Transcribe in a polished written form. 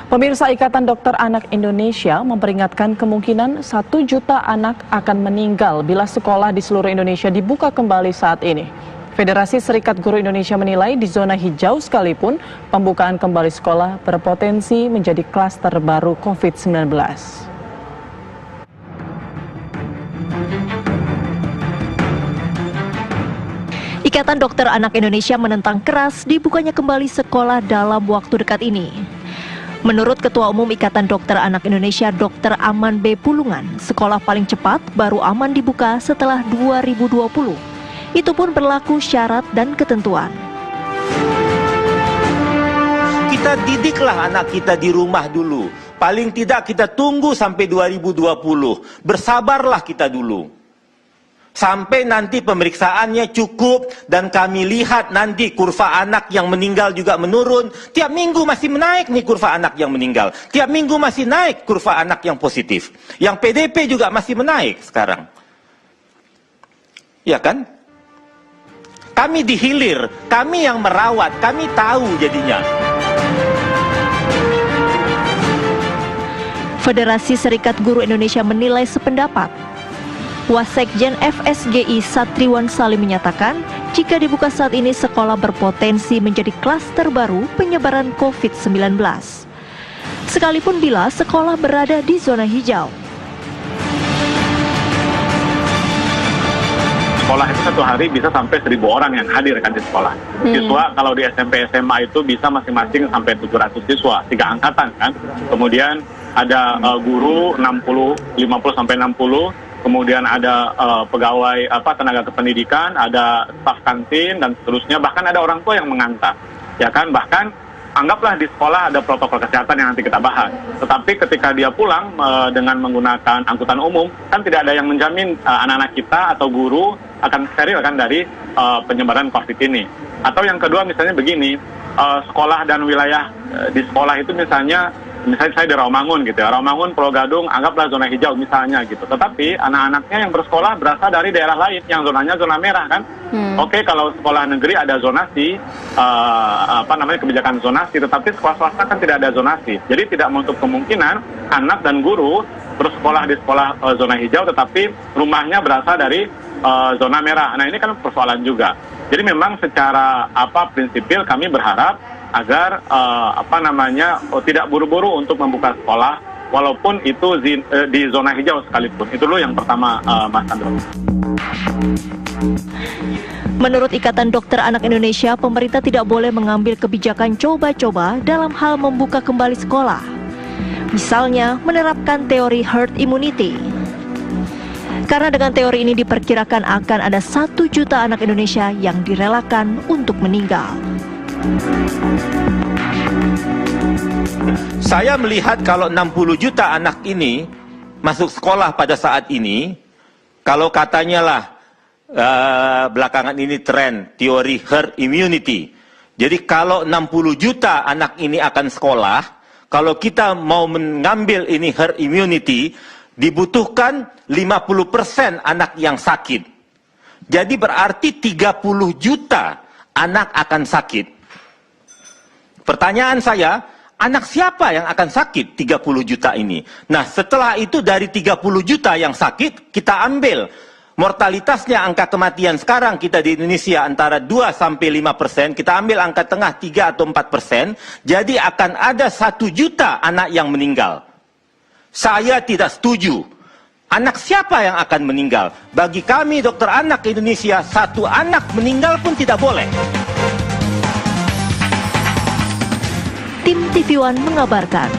Pemirsa, Ikatan Dokter Anak Indonesia memperingatkan kemungkinan 1 juta anak akan meninggal bila sekolah di seluruh Indonesia dibuka kembali saat ini. Federasi Serikat Guru Indonesia menilai di zona hijau sekalipun pembukaan kembali sekolah berpotensi menjadi klaster baru COVID-19. Ikatan Dokter Anak Indonesia menentang keras dibukanya kembali sekolah dalam waktu dekat ini. Menurut Ketua Umum Ikatan Dokter Anak Indonesia Dr. Aman B. Pulungan, sekolah paling cepat baru aman dibuka setelah 2020. Itu pun berlaku syarat dan ketentuan. Kita didiklah anak kita di rumah dulu. Paling tidak kita tunggu sampai 2020. Bersabarlah kita dulu. Sampai nanti pemeriksaannya cukup dan kami lihat nanti kurva anak yang meninggal juga menurun. Tiap minggu masih menaik nih kurva anak yang meninggal. Tiap minggu masih naik kurva anak yang positif. Yang PDP juga masih menaik sekarang. Ya kan? Kami dihilir, kami yang merawat, kami tahu jadinya. Federasi Serikat Guru Indonesia menilai sependapat. Wasekjen FSGI Satriwan Salim menyatakan, jika dibuka saat ini sekolah berpotensi menjadi klaster baru penyebaran COVID-19. Sekalipun bila sekolah berada di zona hijau. Sekolah itu satu hari bisa sampai 1.000 orang yang hadir kan di sekolah. Siswa kalau di SMP SMA itu bisa masing-masing sampai 700 siswa, 3 angkatan kan. Kemudian ada guru 50 sampai 60. Kemudian ada pegawai tenaga kependidikan, ada staf kantin dan seterusnya, bahkan ada orang tua yang mengantar. Ya kan, bahkan anggaplah di sekolah ada protokol kesehatan yang nanti kita bahas. Tetapi ketika dia pulang dengan menggunakan angkutan umum, kan tidak ada yang menjamin anak-anak kita atau guru akan steril kan dari penyebaran COVID ini. Atau yang kedua misalnya begini, sekolah dan wilayah di sekolah itu misalnya saya di Rawamangun gitu ya, Rawamangun, Pulau Gadung, anggaplah zona hijau misalnya gitu. Tetapi anak-anaknya yang bersekolah berasal dari daerah lain yang zonanya zona merah kan. Oke, kalau sekolah negeri ada zonasi, kebijakan zonasi, tetapi sekolah swasta kan tidak ada zonasi. Jadi tidak menutup kemungkinan anak dan guru bersekolah di sekolah zona hijau, tetapi rumahnya berasal dari zona merah. Nah ini kan persoalan juga. Jadi memang secara prinsipil kami berharap agar tidak buru-buru untuk membuka sekolah walaupun itu di zona hijau sekalipun. Itu dulu yang pertama, Mas Andro. Menurut Ikatan Dokter Anak Indonesia, pemerintah tidak boleh mengambil kebijakan coba-coba dalam hal membuka kembali sekolah. Misalnya menerapkan teori herd immunity. Karena dengan teori ini diperkirakan akan ada 1 juta anak Indonesia yang direlakan untuk meninggal. Saya melihat kalau 60 juta anak ini masuk sekolah pada saat ini, kalau katanya lah belakangan ini tren teori herd immunity. Jadi kalau 60 juta anak ini akan sekolah, kalau kita mau mengambil ini herd immunity, dibutuhkan 50% anak yang sakit. Jadi berarti 30 juta anak akan sakit. Pertanyaan saya, anak siapa yang akan sakit 30 juta ini? Nah, setelah itu dari 30 juta yang sakit, kita ambil mortalitasnya, angka kematian sekarang kita di Indonesia antara 2-5%, kita ambil angka tengah 3 atau 4%, jadi akan ada 1 juta anak yang meninggal. Saya tidak setuju. Anak siapa yang akan meninggal? Bagi kami dokter anak Indonesia, 1 anak meninggal pun tidak boleh. Tim TV One mengabarkan.